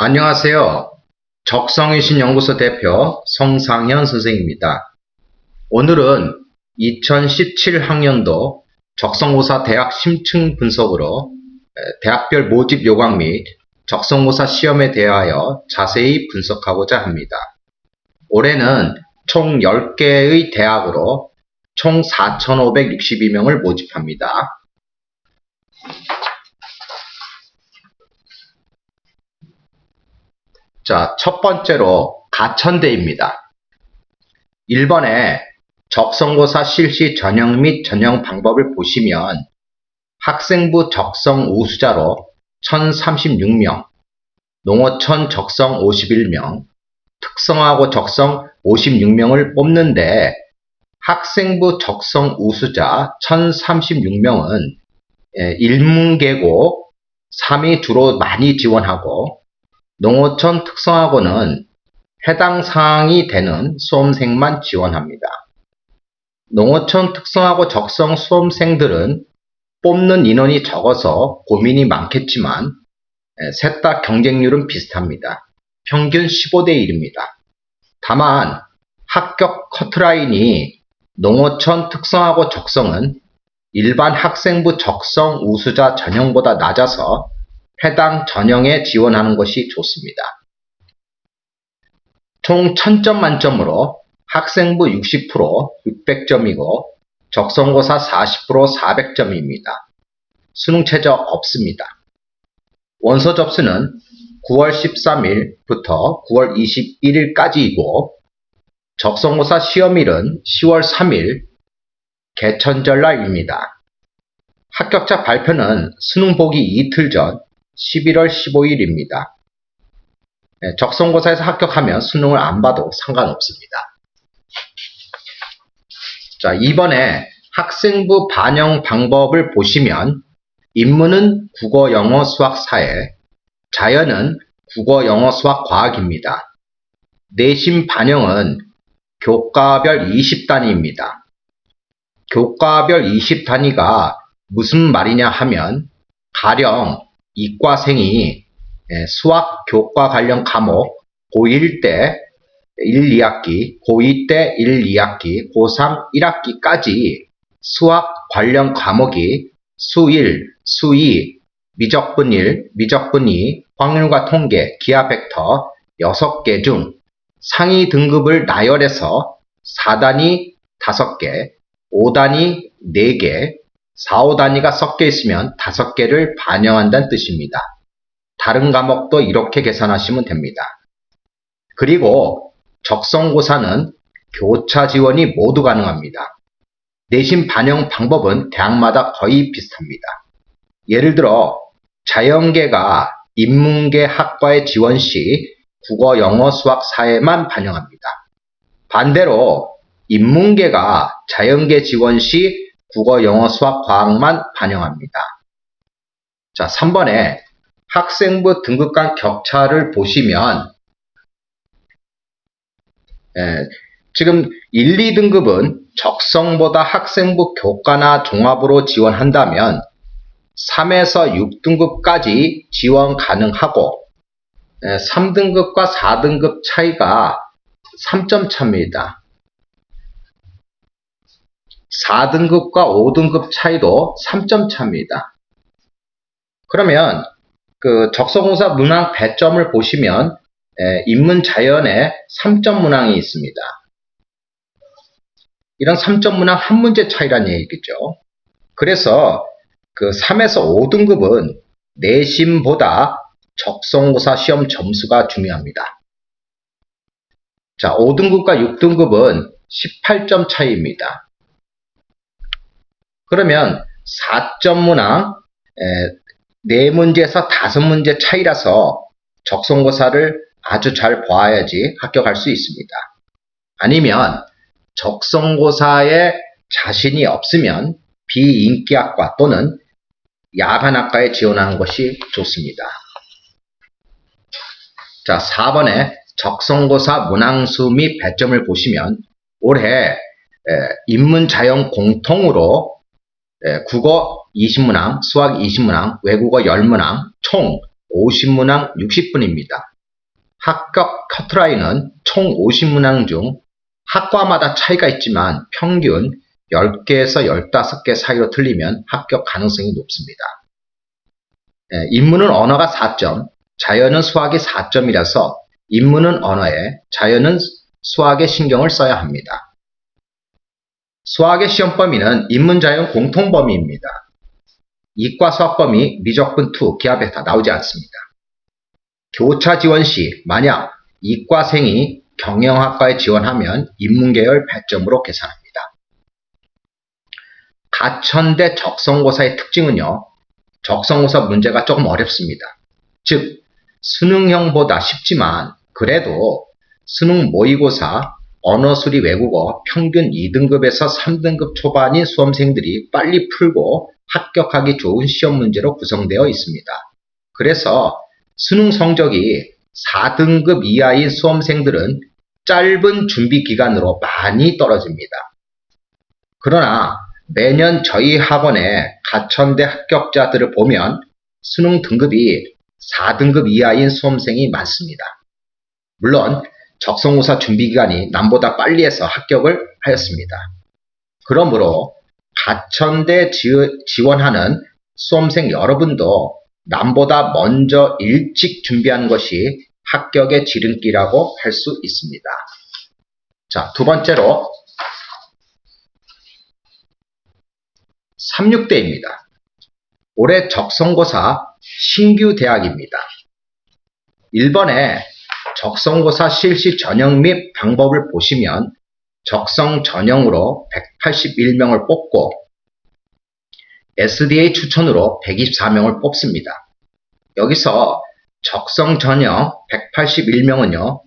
안녕하세요. 적성의신연구소 대표 성상현 선생입니다. 오늘은 2017 학년도 적성고사 대학 심층 분석으로 대학별 모집 요강 및 적성고사 시험에 대하여 자세히 분석하고자 합니다. 올해는 총 10개의 대학으로 총 4,562명을 모집합니다. 자, 첫 번째로 가천대입니다. 1번에 적성고사 실시 전형 및 전형 방법을 보시면 학생부 적성 우수자로 1036명, 농어촌 적성 51명, 특성화고 적성 56명을 뽑는데 학생부 적성 우수자 1036명은 인문계고 3이 주로 많이 지원하고 농어촌 특성화고는 해당 사항이 되는 수험생만 지원합니다. 농어촌 특성화고 적성 수험생들은 뽑는 인원이 적어서 고민이 많겠지만 셋 다 경쟁률은 비슷합니다. 평균 15대 1입니다. 다만 합격 커트라인이 농어촌 특성화고 적성은 일반 학생부 적성 우수자 전형보다 낮아서 해당 전형에 지원하는 것이 좋습니다. 총 1000점 만점으로 학생부 60% 600점이고 적성고사 40% 400점입니다. 수능 최저 없습니다. 원서 접수는 9월 13일부터 9월 21일까지이고 적성고사 시험일은 10월 3일 개천절날입니다. 합격자 발표는 수능 보기 이틀 전 11월 15일입니다. 적성고사에서 합격하면 수능을 안 봐도 상관없습니다. 자, 이번에 학생부 반영 방법을 보시면 인문은 국어, 영어, 수학, 사회, 자연은 국어, 영어, 수학, 과학입니다. 내신 반영은 교과별 20단위입니다. 교과별 20단위가 무슨 말이냐 하면 가령 이과생이 수학 교과 관련 과목 고1 때 1, 2학기, 고2 때 1, 2학기, 고3 1학기까지 수학 관련 과목이 수1, 수2, 미적분 1, 미적분 2, 확률과 통계, 기하 벡터 6개 중 상위 등급을 나열해서 4단위 5개, 5단위 4개, 4, 5단위가 섞여 있으면 5개를 반영한다는 뜻입니다. 다른 과목도 이렇게 계산하시면 됩니다. 그리고 적성고사는 교차 지원이 모두 가능합니다. 내신 반영 방법은 대학마다 거의 비슷합니다. 예를 들어 자연계가 인문계 학과에 지원 시 국어, 영어, 수학, 사회만 반영합니다. 반대로 인문계가 자연계 지원 시 국어, 영어, 수학, 과학만 반영합니다. 자, 3번에 학생부 등급 간 격차를 보시면 지금 1, 2등급은 적성보다 학생부 교과나 종합으로 지원한다면 3에서 6등급까지 지원 가능하고 3등급과 4등급 차이가 3점 차입니다. 4등급과 5등급 차이도 3점 차입니다. 그러면 그 적성고사 문항 배점을 보시면 인문 자연에 3점 문항이 있습니다. 이런 3점 문항 한 문제 차이란 얘기겠죠. 그래서 그 3에서 5등급은 내신보다 적성고사 시험 점수가 중요합니다. 자, 5등급과 6등급은 18점 차이입니다. 그러면 4점 문항 4문제에서 5문제 차이라서 적성고사를 아주 잘 봐야지 합격할 수 있습니다. 아니면 적성고사에 자신이 없으면 비인기학과 또는 야간학과에 지원하는 것이 좋습니다. 자, 4번에 적성고사 문항수 및 배점을 보시면 올해 인문자연 공통으로 국어 20문항, 수학 20문항, 외국어 10문항, 총 50문항 60분입니다. 합격 커트라인은 총 50문항 중 학과마다 차이가 있지만 평균 10개에서 15개 사이로 틀리면 합격 가능성이 높습니다. 인문은 언어가 4점, 자연은 수학이 4점이라서 인문은 언어에, 자연은 수학에 신경을 써야 합니다. 수학의 시험 범위는 인문, 자연 공통 범위입니다. 이과 수학 범위 미적분 2 기하에 다 나오지 않습니다. 교차 지원 시 만약 이과생이 경영학과에 지원하면 인문계열 100점으로 계산합니다. 가천대 적성고사의 특징은요. 적성고사 문제가 조금 어렵습니다. 즉 수능형보다 쉽지만 그래도 수능 모의고사, 언어수리 외국어 평균 2등급에서 3등급 초반인 수험생들이 빨리 풀고 합격하기 좋은 시험 문제로 구성되어 있습니다. 그래서 수능 성적이 4등급 이하인 수험생들은 짧은 준비 기간으로 많이 떨어집니다. 그러나 매년 저희 학원의 가천대 합격자들을 보면 수능 등급이 4등급 이하인 수험생이 많습니다. 물론 적성고사 준비기간이 남보다 빨리 해서 합격을 하였습니다. 그러므로 가천대 지원하는 수험생 여러분도 남보다 먼저 일찍 준비하는 것이 합격의 지름길이라고 할 수 있습니다. 자, 두 번째로 36대입니다. 올해 적성고사 신규 대학입니다. 1번에 적성고사 실시 전형 및 방법을 보시면 적성 전형으로 181명을 뽑고 SDA 추천으로 124명을 뽑습니다. 여기서 적성 전형 181명은요.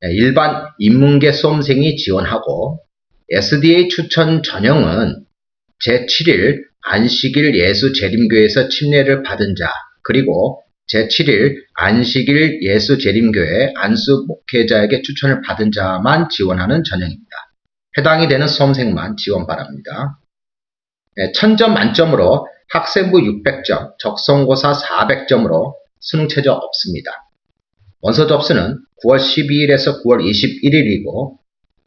일반 인문계 수험생이 지원하고 SDA 추천 전형은 제7일 안식일 예수재림교회에서 침례를 받은 자 그리고 제7일 안식일 예수재림교회 안수 목회자에게 추천을 받은 자만 지원하는 전형입니다. 해당이 되는 수험생만 지원 바랍니다. 1000점 만점으로 학생부 600점, 적성고사 400점으로 수능 최저 없습니다. 원서 접수는 9월 12일에서 9월 21일이고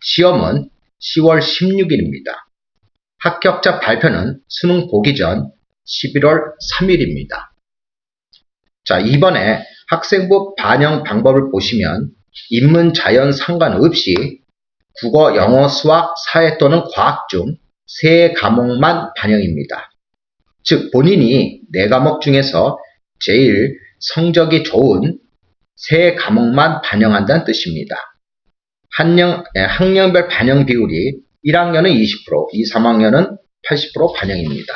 시험은 10월 16일입니다. 합격자 발표는 수능 보기 전 11월 3일입니다. 자, 이번에 학생부 반영 방법을 보시면 인문, 자연 상관없이 국어, 영어, 수학, 사회 또는 과학 중 3과목만 반영입니다. 즉 본인이 4과목 중에서 제일 성적이 좋은 3과목만 반영한다는 뜻입니다. 학년별 반영 비율이 1학년은 20%, 2, 3학년은 80% 반영입니다.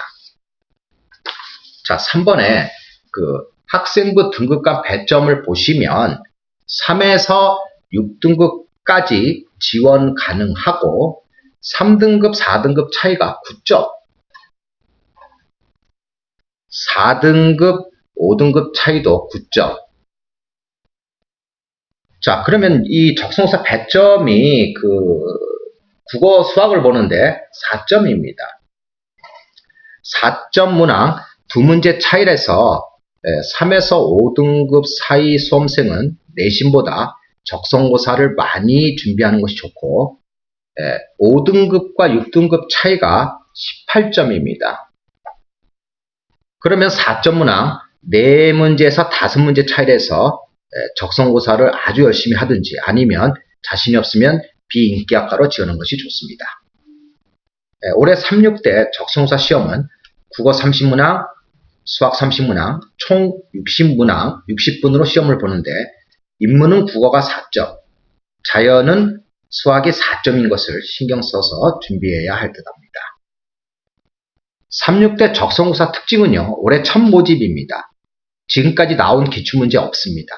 자, 3번에 학생부 등급간 배점을 보시면 3에서 6등급까지 지원 가능하고 3등급, 4등급 차이가 9점, 4등급, 5등급 차이도 9점. 자, 그러면 이 적성고사 배점이 국어, 수학을 보는데 4점입니다. 4점 문항 2문제 차이라서 3에서 5등급 사이 수험생은 내신보다 적성고사를 많이 준비하는 것이 좋고 5등급과 6등급 차이가 18점입니다. 그러면 4점 문항 4문제에서 5문제 차이라서 적성고사를 아주 열심히 하든지 아니면 자신이 없으면 비인기학과로 지원하는 것이 좋습니다. 올해 36대 적성고사 시험은 국어 30문항, 수학 30문항, 총 60문항, 60분으로 시험을 보는데 인문은 국어가 4점, 자연은 수학이 4점인 것을 신경 써서 준비해야 할 듯합니다. 36대 적성고사 특징은요. 올해 첫 모집입니다. 지금까지 나온 기출문제 없습니다.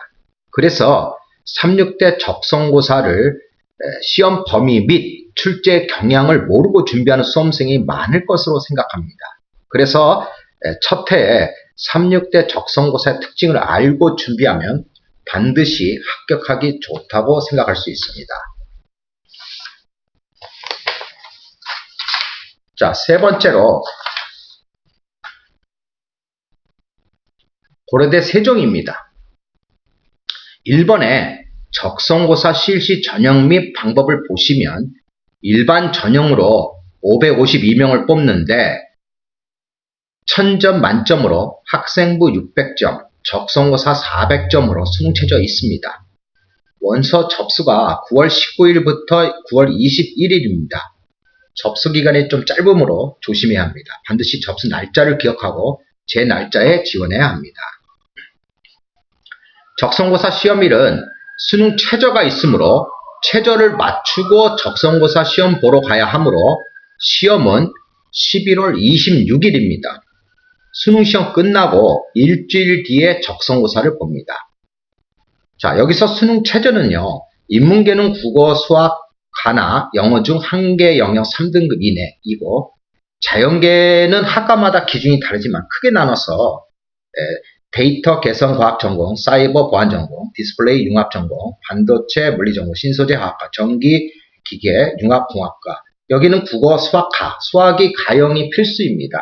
그래서 36대 적성고사를 시험 범위 및 출제 경향을 모르고 준비하는 수험생이 많을 것으로 생각합니다. 그래서 첫 해에 36대 적성고사의 특징을 알고 준비하면 반드시 합격하기 좋다고 생각할 수 있습니다. 자, 세 번째로 고려대 세종입니다. 1번에 적성고사 실시 전형 및 방법을 보시면 일반 전형으로 552명을 뽑는데 1000점 만점으로 학생부 600점, 적성고사 400점으로 수능 최저 있습니다. 원서 접수가 9월 19일부터 9월 21일입니다. 접수 기간이 좀 짧으므로 조심해야 합니다. 반드시 접수 날짜를 기억하고 제 날짜에 지원해야 합니다. 적성고사 시험일은 수능 최저가 있으므로 최저를 맞추고 적성고사 시험 보러 가야 하므로 시험은 11월 26일입니다. 수능시험 끝나고 일주일 뒤에 적성고사를 봅니다. 자, 여기서 수능 최저는요. 인문계는 국어, 수학, 가나, 영어 중 한 개 영역 3등급 이내이고 자연계는 학과마다 기준이 다르지만 크게 나눠서 데이터 계산 과학 전공, 사이버 보안 전공, 디스플레이 융합 전공, 반도체 물리 전공, 신소재 화학과, 전기 기계 융합 공학과. 여기는 국어, 수학, 수학이 가형이 필수입니다.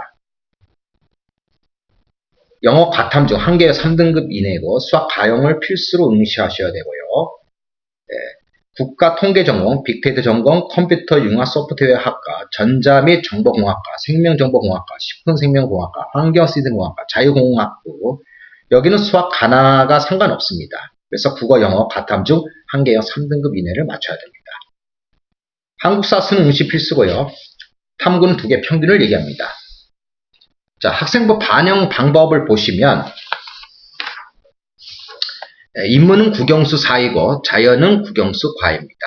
영어 과탐 중 한 개의 3등급 이내고 수학 가형을 필수로 응시하셔야 되고요. 국가 통계 전공, 빅데이터 전공, 컴퓨터 융합 소프트웨어 학과, 전자 및 정보공학과, 생명정보공학과, 식품생명공학과, 환경시스템공학과, 자유공학부. 여기는 수학 가나가 상관없습니다. 그래서 국어, 영어, 과탐 중 한 개의 3등급 이내를 맞춰야 됩니다. 한국사 수능 응시 필수고요. 탐구는 2개 평균을 얘기합니다. 자, 학생부 반영 방법을 보시면 인문은 국영수 4이고 자연은 국영수 과입니다.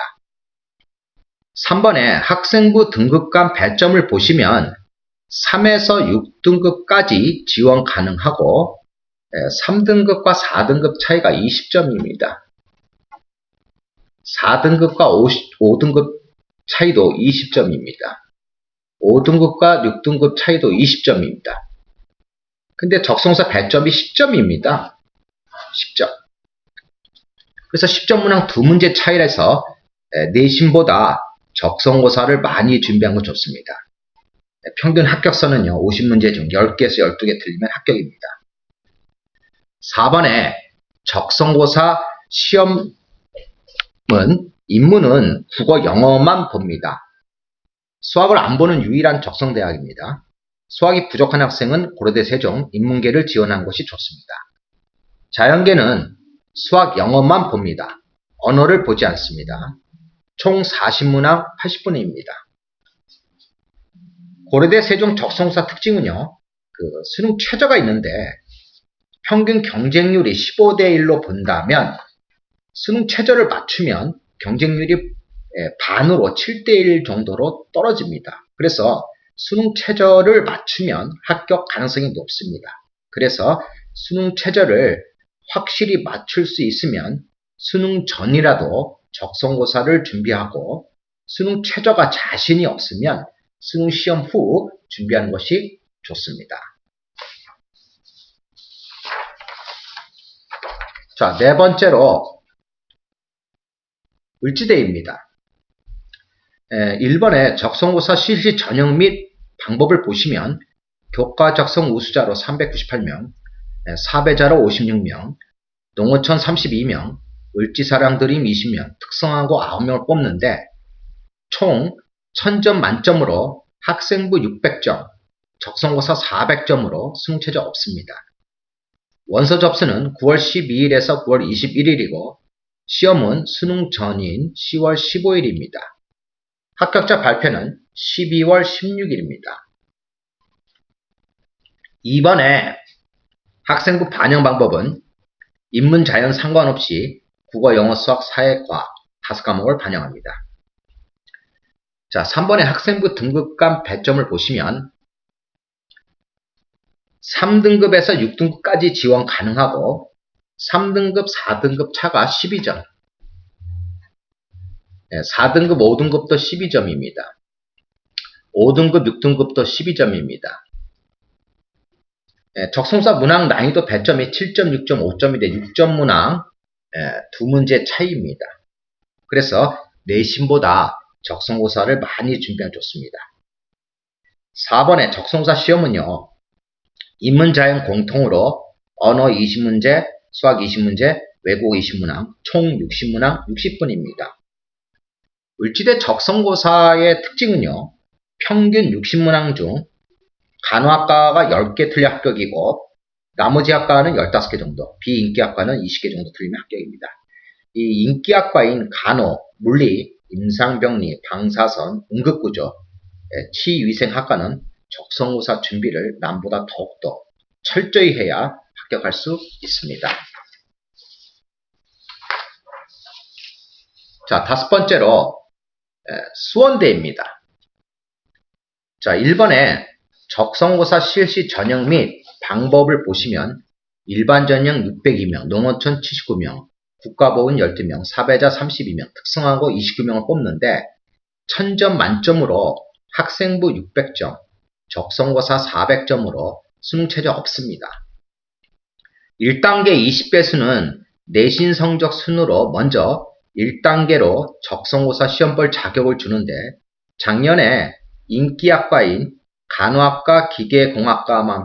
3번에 학생부 등급간 배점을 보시면 3에서 6등급까지 지원 가능하고 3등급과 4등급 차이가 20점입니다. 4등급과 5등급 차이도 20점입니다. 5등급과 6등급 차이도 20점입니다. 근데 적성고사 배점이 10점입니다. 10점. 그래서 10점 문항 2문제 차이라서 내신보다 적성고사를 많이 준비한 건 좋습니다. 평균 합격선은요. 50문제 중 10개에서 12개 틀리면 합격입니다. 4번에 적성고사 시험은 인문은 국어 영어만 봅니다. 수학을 안 보는 유일한 적성대학입니다. 수학이 부족한 학생은 고려대 세종 인문계를 지원하는 것이 좋습니다. 자연계는 수학 영어만 봅니다. 언어를 보지 않습니다. 총 40문항 80분입니다. 고려대 세종 적성고사 특징은요. 수능 최저가 있는데 평균 경쟁률이 15대 1로 본다면 수능 최저를 맞추면 경쟁률이 반으로 7대 1 정도로 떨어집니다. 그래서 수능 최저를 맞추면 합격 가능성이 높습니다. 그래서 수능 최저를 확실히 맞출 수 있으면 수능 전이라도 적성고사를 준비하고 수능 최저가 자신이 없으면 수능 시험 후 준비하는 것이 좋습니다. 자, 네 번째로 을지대입니다. 1번에 적성고사 실시 전형 및 방법을 보시면 교과 적성 우수자로 398명, 사배자로 56명, 농어촌 32명, 을지사랑 드림 20명, 특성화고 9명을 뽑는데 총 1000점 만점으로 학생부 600점, 적성고사 400점으로 수능 최저 없습니다. 원서 접수는 9월 12일에서 9월 21일이고 시험은 수능 전인 10월 15일입니다. 합격자 발표는 12월 16일입니다. 2번에 학생부 반영 방법은 인문, 자연 상관없이 국어, 영어, 수학, 사회, 과학 5과목을 반영합니다. 자, 3번에 학생부 등급간 배점을 보시면 3등급에서 6등급까지 지원 가능하고 3등급, 4등급 차가 12점. 4등급, 5등급도 12점입니다. 5등급, 6등급도 12점입니다. 적성고사 문항 난이도 배점이 7점, 6점, 5점인데 6점 문항 2문제 차이입니다. 그래서 내신보다 적성고사를 많이 준비하면 좋습니다. 4번에 적성고사 시험은요. 인문, 자연 공통으로 언어 20문제, 수학 20문제, 외국어 20문항, 총 60문항 60분입니다. 을지대 적성고사의 특징은요, 평균 60문항 중 간호학과가 10개 틀려 합격이고 나머지 학과는 15개 정도, 비인기학과는 20개 정도 틀리면 합격입니다. 이 인기학과인 간호, 물리, 임상병리, 방사선, 응급구조, 치위생학과는 적성고사 준비를 남보다 더욱더 철저히 해야 합격할 수 있습니다. 자, 다섯 번째로 수원대입니다. 자, 1번에 적성고사 실시 전형 및 방법을 보시면 일반 전형 602명, 농어촌 79명, 국가보훈 12명, 사배자 32명, 특성화고 29명을 뽑는데 1000점 만점으로 학생부 600점, 적성고사 400점으로 수능 최저 없습니다. 1단계 20배수는 내신 성적 순으로 먼저 1단계로 적성고사 시험볼 자격을 주는데 작년에 인기학과인 간호학과 기계공학과만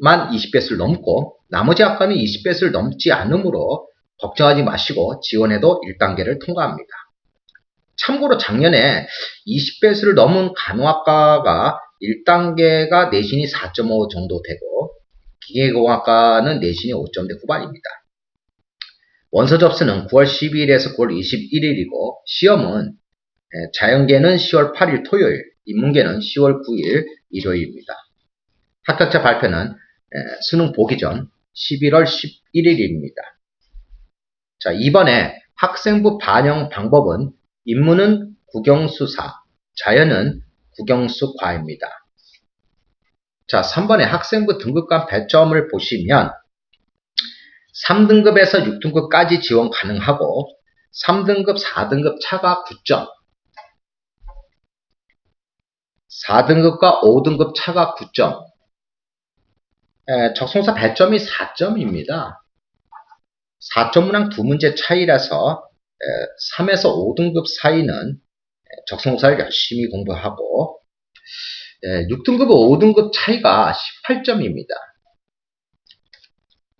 20배수를 넘고 나머지 학과는 20배수를 넘지 않으므로 걱정하지 마시고 지원해도 1단계를 통과합니다. 참고로 작년에 20배수를 넘은 간호학과가 1단계가 내신이 4.5 정도 되고 기계공학과는 내신이 5점대 후반입니다. 원서 접수는 9월 12일에서 9월 21일이고 시험은 자연계는 10월 8일 토요일, 인문계는 10월 9일 일요일입니다. 합격자 발표는 수능 보기 전 11월 11일입니다. 자, 이번에 학생부 반영 방법은 인문은 국영수사, 자연은 국영수과입니다. 자, 3번에 학생부 등급간 배점을 보시면 3등급에서 6등급까지 지원 가능하고 3등급, 4등급 차가 9점, 4등급과 5등급 차가 9점, 적성고사 배점이 4점입니다. 4점 문항 2문제 차이라서 3에서 5등급 사이는 적성고사를 열심히 공부하고 6등급, 5등급 차이가 18점입니다.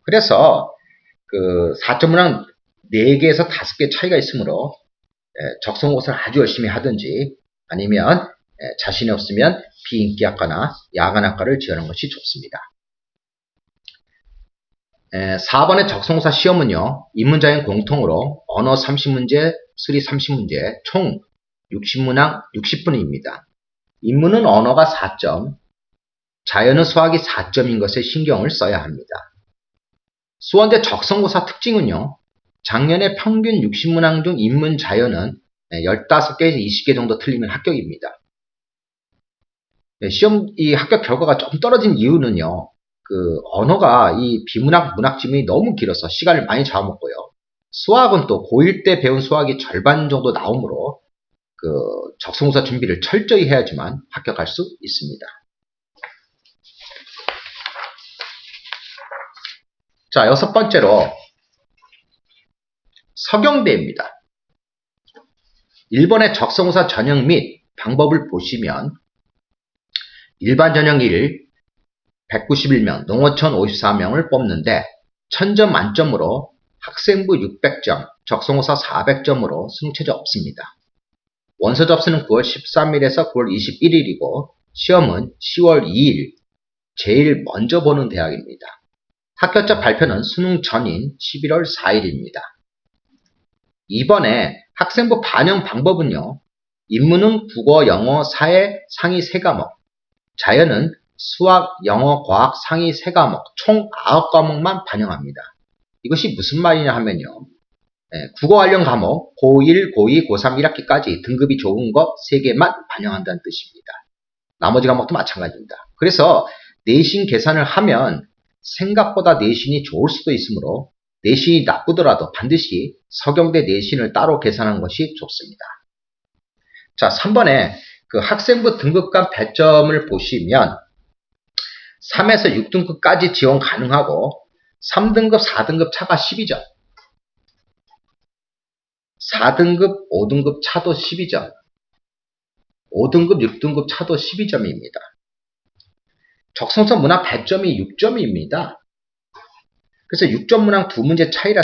그래서 그 4점 문항 4개에서 5개 차이가 있으므로 적성고사를 아주 열심히 하든지 아니면 자신이 없으면 비인기학과나 야간학과를 지원하는 것이 좋습니다. 4번의 적성고사 시험은요, 인문자연 공통으로 언어 30문제, 수리 30문제, 총 60문항 60분입니다. 인문은 언어가 4점, 자연은 수학이 4점인 것에 신경을 써야 합니다. 수원대 적성고사 특징은요, 작년에 평균 60문항 중 인문 자연은 15개에서 20개 정도 틀리면 합격입니다. 시험 이 합격 결과가 좀 떨어진 이유는요, 그 언어가 이 비문학 문학 지문이 너무 길어서 시간을 많이 잡아먹고요. 수학은 또 고1 때 배운 수학이 절반 정도 나오므로 그 적성고사 준비를 철저히 해야지만 합격할 수 있습니다. 자, 6번째로 서경대입니다. 1번의 적성고사 전형 및 방법을 보시면 일반 전형 1 191명, 농어촌 54명을 뽑는데 1000점 만점으로 학생부 600점, 적성고사 400점으로 수능 최저 없습니다. 원서 접수는 9월 13일에서 9월 21일이고 시험은 10월 2일, 제일 먼저 보는 대학입니다. 합격자 발표는 수능 전인 11월 4일입니다. 이번에 학생부 반영 방법은요, 인문은 국어, 영어, 사회 상위 3과목, 자연은 수학, 영어, 과학 상위 3과목, 총 9과목만 반영합니다. 이것이 무슨 말이냐 하면요, 국어 관련 과목 고1, 고2, 고3, 1학기까지 등급이 좋은 거 3개만 반영한다는 뜻입니다. 나머지 과목도 마찬가지입니다. 그래서 내신 계산을 하면 생각보다 내신이 좋을 수도 있으므로 내신이 나쁘더라도 반드시 서경대 내신을 따로 계산하는 것이 좋습니다. 자, 3번에 그 학생부 등급간 배점을 보시면 3에서 6등급까지 지원 가능하고 3등급, 4등급 차가 12점, 4등급, 5등급 차도 12점, 5등급, 6등급 차도 12점입니다. 적성고사 문항 배점이 6점입니다. 그래서 6점 문항 2문제 차이라